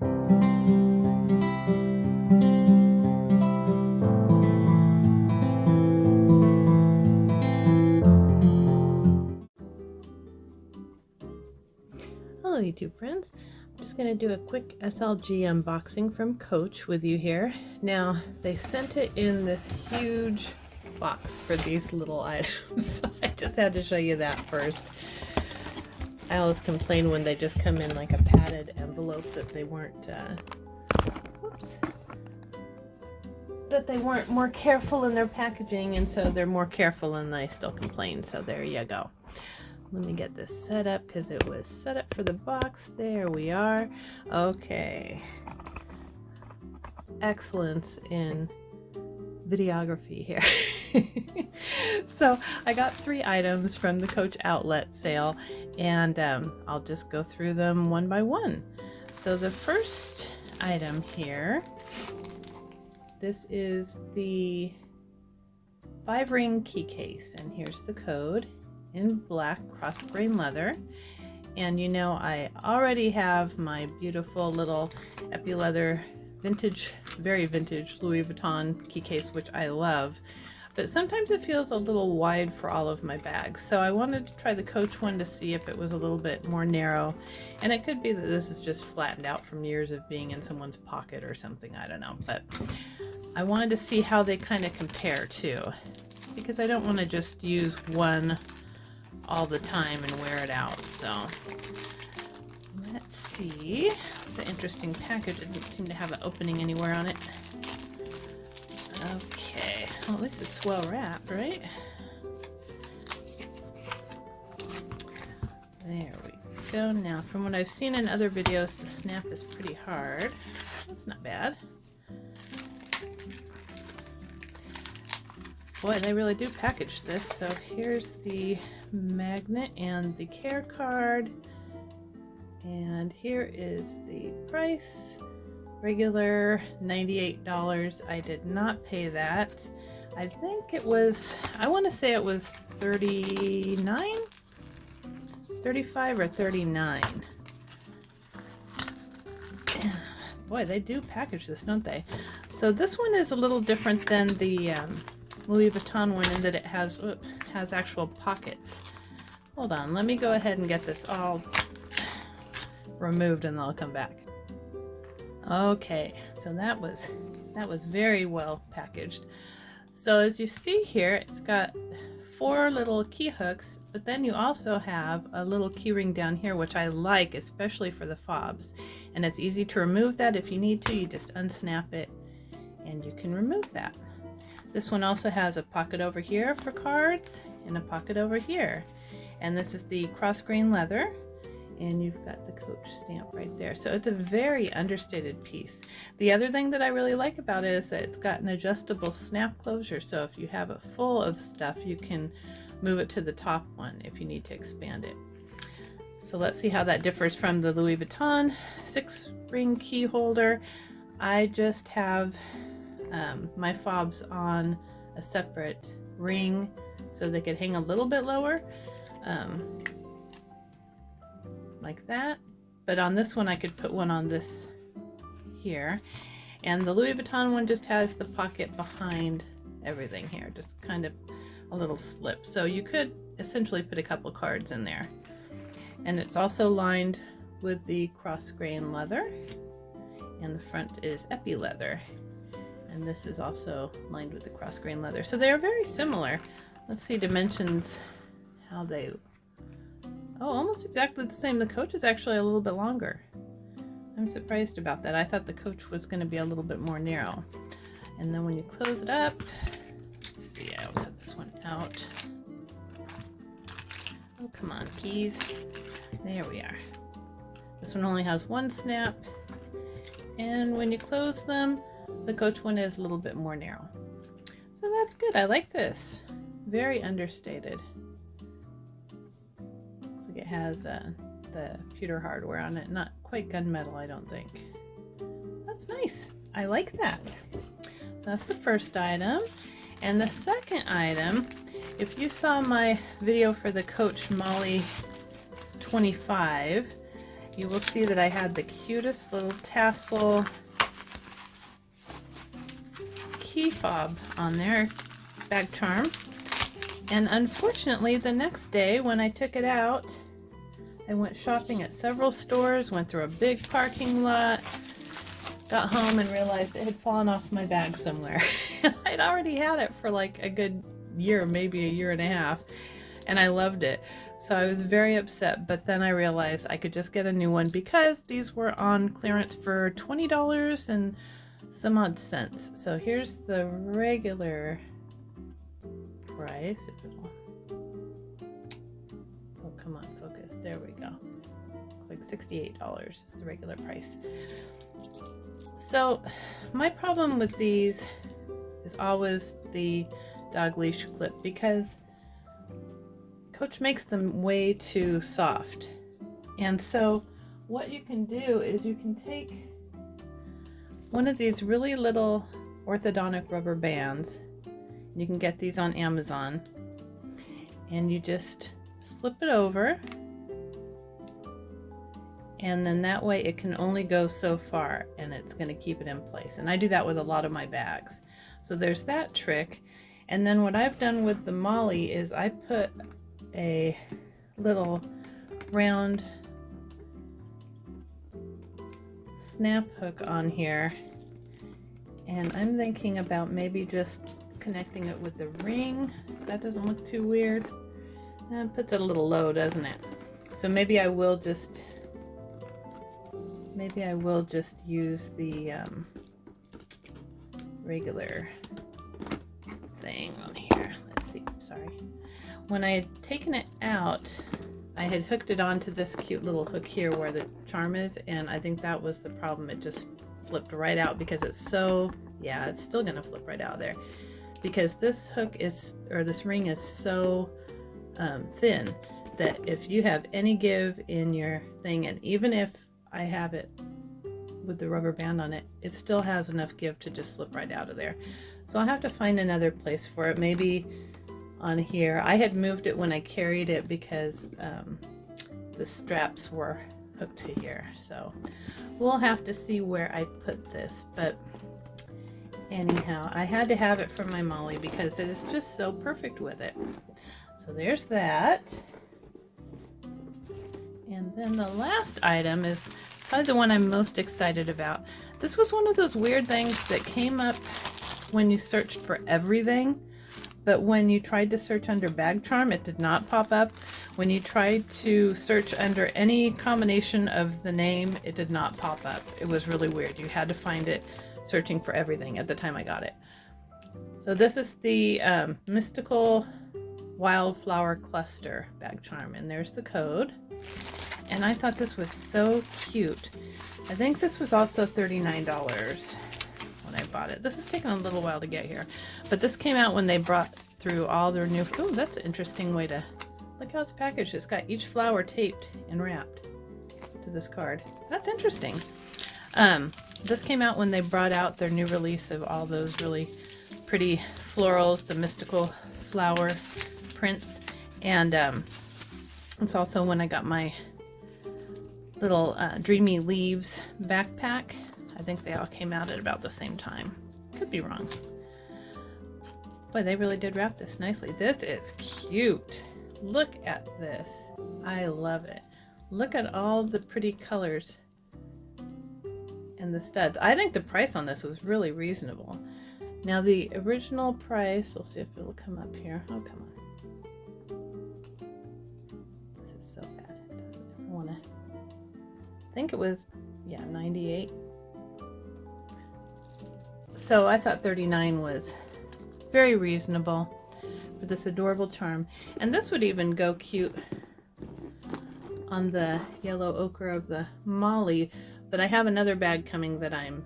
Hello YouTube friends, I'm just going to do a quick SLG unboxing from Coach with you here. Now they sent it in this huge box for these little items, so I just had to show you that first. I always complain when they just come in like a padded envelope that they weren't more careful in their packaging, and so they're more careful and I still complain, so there you go. Let me get this set up because it was set up for the box. There we are. Okay. Excellence in videography here. So I got 3 items from the Coach outlet sale, and I'll just go through them one by one. So the first item here, this is the 5-ring key case, and here's the code in black cross grain leather. And you know, I already have my beautiful little epi leather vintage, very vintage Louis Vuitton key case, which I love, but sometimes it feels a little wide for all of my bags, so I wanted to try the Coach one to see if it was a little bit more narrow. And it could be that this is just flattened out from years of being in someone's pocket or something, I don't know, but I wanted to see how they kind of compare too, because I don't want to just use one all the time and wear it out. So let's see. The interesting package, it doesn't seem to have an opening anywhere on it. Okay, well, at least it's well wrapped, right? There we go. Now, from what I've seen in other videos, the snap is pretty hard. That's not bad. Boy, they really do package this. So here's the magnet and the care card, and here is the price. Regular $98. I did not pay that. I think it was, I want to say it was $39, $35 or $39. Boy, they do package this, don't they? So this one is a little different than the Louis Vuitton one in that it has actual pockets. Hold on, let me go ahead and get this all removed and then I'll come back. Okay, so that was very well packaged. So as you see here, it's got 4 little key hooks, but then you also have a little key ring down here, which I like, especially for the fobs. And it's easy to remove that if you need to. You just unsnap it and you can remove that. This one also has a pocket over here for cards and a pocket over here. And this is the cross grain leather, and you've got the Coach stamp right there. So it's a very understated piece. The other thing that I really like about it is that it's got an adjustable snap closure. So if you have it full of stuff, you can move it to the top one if you need to expand it. So let's see how that differs from the Louis Vuitton 6-ring key holder. I just have my fobs on a separate ring so they could hang a little bit lower, like that. But on this one I could put one on this here, and the Louis Vuitton one just has the pocket behind everything here, just kind of a little slip, so you could essentially put a couple cards in there. And it's also lined with the cross grain leather, and the front is epi leather. And this is also lined with the cross grain leather. So they are very similar. Let's see dimensions, how they, oh, almost exactly the same. The Coach is actually a little bit longer. I'm surprised about that. I thought the Coach was going to be a little bit more narrow. And then when you close it up, let's see, I always have this one out. Oh, come on, keys. There we are. This one only has one snap. And when you close them, the Coach one is a little bit more narrow. So that's good. I like this. Very understated. Looks like it has the pewter hardware on it. Not quite gunmetal, I don't think. That's nice. I like that. So that's the first item. And the second item, if you saw my video for the Coach Molly 25, you will see that I had the cutest little tassel key fob on there, bag charm. And unfortunately, the next day when I took it out, I went shopping at several stores, went through a big parking lot, got home and realized it had fallen off my bag somewhere. I'd already had it for like a good year, maybe a year and a half, and I loved it. So I was very upset, but then I realized I could just get a new one because these were on clearance for $20 and some odd cents. So here's the regular price. If it'll... Oh, come on, focus. There we go. Looks like $68 is the regular price. So my problem with these is always the dog leash clip, because Coach makes them way too soft. And so what you can do is you can take one of these really little orthodontic rubber bands. You can get these on Amazon, and you just slip it over, and then that way it can only go so far and it's going to keep it in place. And I do that with a lot of my bags. So there's that trick. And then what I've done with the Molly is I put a little round snap hook on here, and I'm thinking about maybe just connecting it with the ring. That doesn't look too weird. That puts it a little low, doesn't it? So maybe I will just use the regular thing on here. Let's see, sorry. When I had taken it out, I had hooked it onto this cute little hook here where the charm is, and I think that was the problem. It just flipped right out because it's so, yeah, it's still gonna flip right out there because this hook is, or this ring is so thin that if you have any give in your thing, and even if I have it with the rubber band on it, it still has enough give to just slip right out of there. So I'll have to find another place for it, maybe on here. I had moved it when I carried it because the straps were hooked to here. So we'll have to see where I put this, but anyhow, I had to have it for my Molly because it is just so perfect with it. So there's that. And then the last item is probably the one I'm most excited about. This was one of those weird things that came up when you searched for everything, but when you tried to search under bag charm, it did not pop up. When you tried to search under any combination of the name, it did not pop up. It was really weird. You had to find it searching for everything at the time I got it. So this is the Mystical Wildflower Cluster bag charm, and there's the code. And I thought this was so cute. I think this was also $39 when I bought it. This has taken a little while to get here, but this came out when they brought through all their new, oh, that's an interesting way to, look how it's packaged. It's got each flower taped and wrapped to this card. That's interesting. This came out when they brought out their new release of all those really pretty florals, the mystical flower prints, and it's also when I got my little Dreamy Leaves backpack. I think they all came out at about the same time. Could be wrong. Boy, they really did wrap this nicely. This is cute. Look at this. I love it. Look at all the pretty colors and the studs. I think the price on this was really reasonable. Now the original price, we'll see if it'll come up here. Oh, come on. This is so bad. It doesn't ever want to. I think it was, yeah, 98. So I thought 39 was very reasonable for this adorable charm. And this would even go cute on the yellow ochre of the Molly, but I have another bag coming that I'm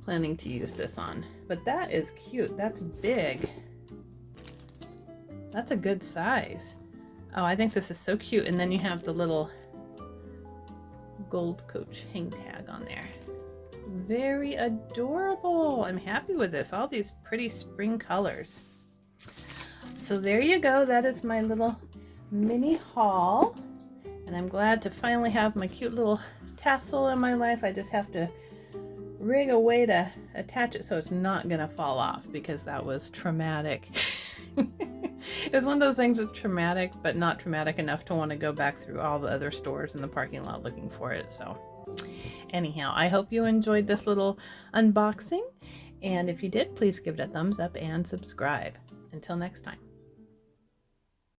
planning to use this on. But that is cute. That's big. That's a good size. Oh, I think this is so cute. And then you have the little gold Coach hang tag on there. Very adorable. I'm happy with this. All these pretty spring colors. So there you go. That is my little mini haul. And I'm glad to finally have my cute little tassel in my life. I just have to rig a way to attach it so it's not gonna fall off, because that was traumatic. It was one of those things that's traumatic, but not traumatic enough to want to go back through all the other stores in the parking lot looking for it. So anyhow, I hope you enjoyed this little unboxing, and if you did, please give it a thumbs up and subscribe. Until next time.